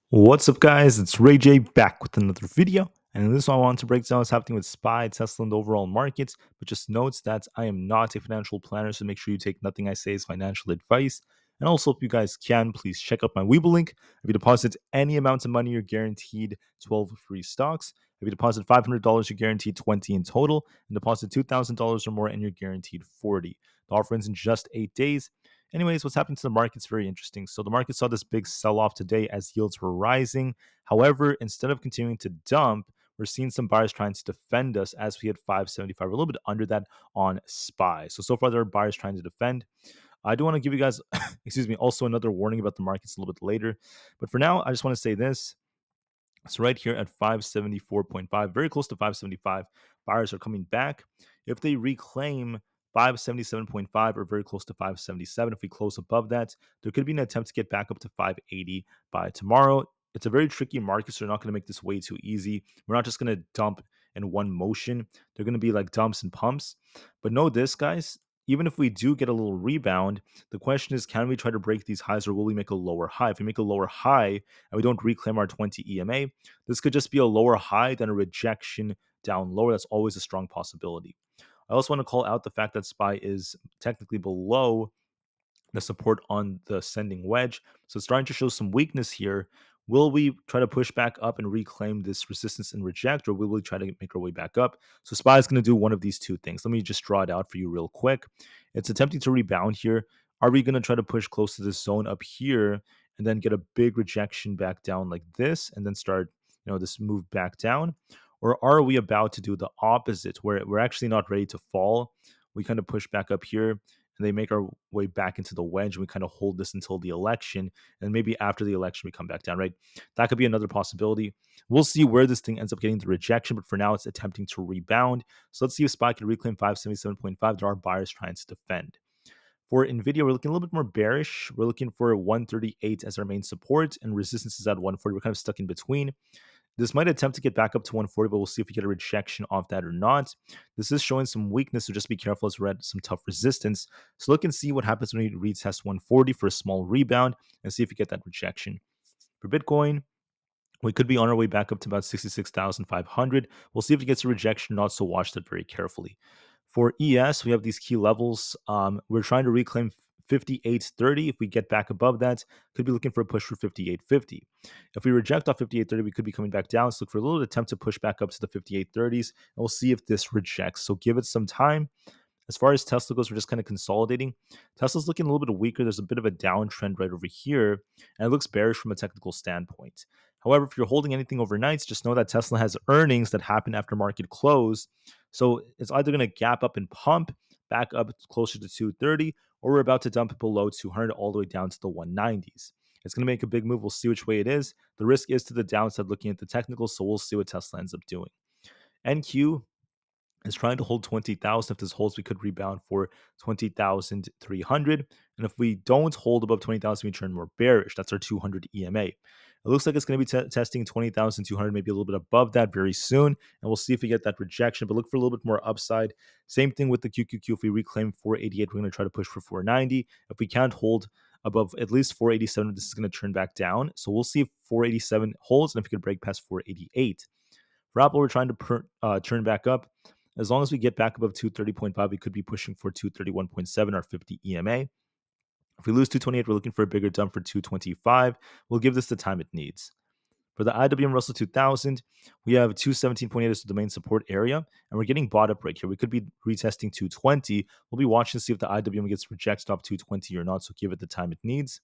What's up, guys? It's Rey-Jay back with another video. And in this one, I want to break down what's happening with SPY, Tesla, and the overall markets. But just note that I am not a financial planner, so make sure you take nothing I say as financial advice. And also, if you guys can, please check out my Webull link. If you deposit any amount of money, you're guaranteed 12 free stocks. If you deposit $500, you're guaranteed 20 in total. And deposit $2,000 or more, and you're guaranteed 40. The offer ends in just 8 days. Anyways, what's happening to the market's very interesting. So the market saw this big sell-off today as yields were rising. However, instead of continuing to dump, we're seeing some buyers trying to defend us as we had 575, a little bit under that on SPY. So far there are buyers trying to defend. I do want to give you guys, excuse me, also another warning about the markets a little bit later. But for now, I just want to say this. So right here at 574.5, very close to 575, buyers are coming back. If they reclaim 577.5 or very close to 577, if we close above that, there could be an attempt to get back up to 580 by tomorrow. It's a very tricky market, so they're not going to make this way too easy. We're not just going to dump in one motion. They're going to be like dumps and pumps. But know this, guys, even if we do get a little rebound, the question is, can we try to break these highs or will we make a lower high? If we make a lower high and we don't reclaim our 20 EMA, this could just be a lower high than a rejection down lower. That's always a strong possibility. I also want to call out the fact that SPY is technically below the support on the ascending wedge. So it's starting to show some weakness here. Will we try to push back up and reclaim this resistance and reject, or will we try to make our way back up? So SPY is going to do one of these two things. Let me just draw it out for you real quick. It's attempting to rebound here. Are we going to try to push close to this zone up here and then get a big rejection back down like this and then start, this move back down? Or are we about to do the opposite where we're actually not ready to fall? We kind of push back up here and they make our way back into the wedge and we kind of hold this until the election, and maybe after the election we come back down, right? That could be another possibility. We'll see where this thing ends up getting the rejection, but for now it's attempting to rebound. So let's see if SPY can reclaim 577.5. There are buyers trying to defend. For Nvidia, we're looking a little bit more bearish. We're looking for 138 as our main support, and resistance is at 140. We're kind of stuck in between. This might attempt to get back up to 140, but we'll see if we get a rejection off that or not. This is showing some weakness, so just be careful as we're at some tough resistance. So look and see what happens when we retest 140 for a small rebound and see if we get that rejection. For Bitcoin, we could be on our way back up to about 66,500. We'll see if it gets a rejection or not, so watch that very carefully. For ES, we have these key levels. We're trying to reclaim 58.30. If we get back above that, could be looking for a push for 58.50. If we reject off 58.30, we could be coming back down. So look for a little attempt to push back up to the 58.30s, and we'll see if this rejects. So give it some time. As far as Tesla goes, we're just kind of consolidating. Tesla's looking a little bit weaker. There's a bit of a downtrend right over here, and it looks bearish from a technical standpoint. However, if you're holding anything overnight, just know that Tesla has earnings that happen after market close. So it's either going to gap up and pump back up closer to 230, or we're about to dump below 200 all the way down to the 190s. It's going to make a big move. We'll see which way it is. The risk is to the downside looking at the technicals, so we'll see what Tesla ends up doing. NQ is trying to hold 20,000. If this holds, we could rebound for 20,300. And if we don't hold above 20,000, we turn more bearish. That's our 200 EMA. It looks like it's going to be testing 20,200, maybe a little bit above that very soon. And we'll see if we get that rejection, but look for a little bit more upside. Same thing with the QQQ. If we reclaim 488, we're going to try to push for 490. If we can't hold above at least 487, this is going to turn back down. So we'll see if 487 holds and if we could break past 488. For Aapl, we're trying to turn back up. As long as we get back above 230.5, we could be pushing for 231.7 or 50 EMA. If we lose 228, we're looking for a bigger dump for 225. We'll give this the time it needs. For the IWM Russell 2000, we have 217.8 as the main support area, and we're getting bought up right here. We could be retesting 220. We'll be watching to see if the IWM gets rejected off 220 or not, so give it the time it needs.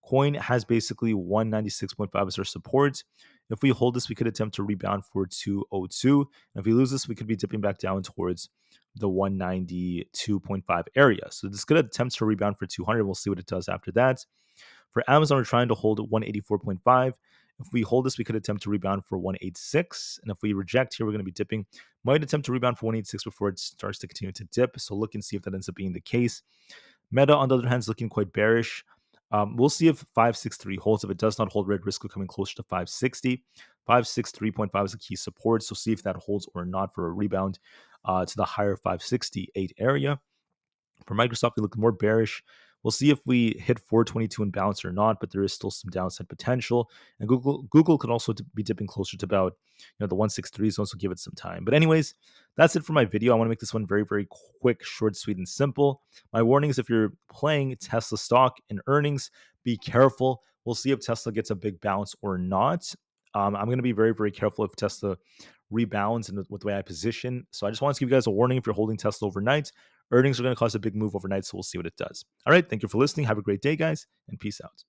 Coin has basically 196.5 as our support. If we hold this, we could attempt to rebound for 202. And if we lose this, we could be dipping back down towards the 192.5 area. So this could attempt to rebound for 200. We'll see what it does after that. For Amazon, we're trying to hold 184.5. If we hold this, we could attempt to rebound for 186. And if we reject here, we're going to be dipping. Might attempt to rebound for 186 before it starts to continue to dip. So look and see if that ends up being the case. Meta, on the other hand, is looking quite bearish. We'll see if 563 holds. If it does not hold, red risk of coming closer to 560. 563.5 is a key support, so see if that holds or not for a rebound to the higher 568 area. For Microsoft, we look more bearish. We'll see if we hit 422 and bounce or not, but there is still some downside potential. And Google could also be dipping closer to about the 163 zone, so give it some time. But anyways, that's it for my video. I want to make this one very, very quick, short, sweet, and simple. My warning is if you're playing Tesla stock in earnings, be careful. We'll see if Tesla gets a big bounce or not. I'm going to be very, very careful if Tesla rebounds and with the way I position. So I just want to give you guys a warning if you're holding Tesla overnight. Earnings are going to cause a big move overnight, so we'll see what it does. All right, thank you for listening. Have a great day, guys, and peace out.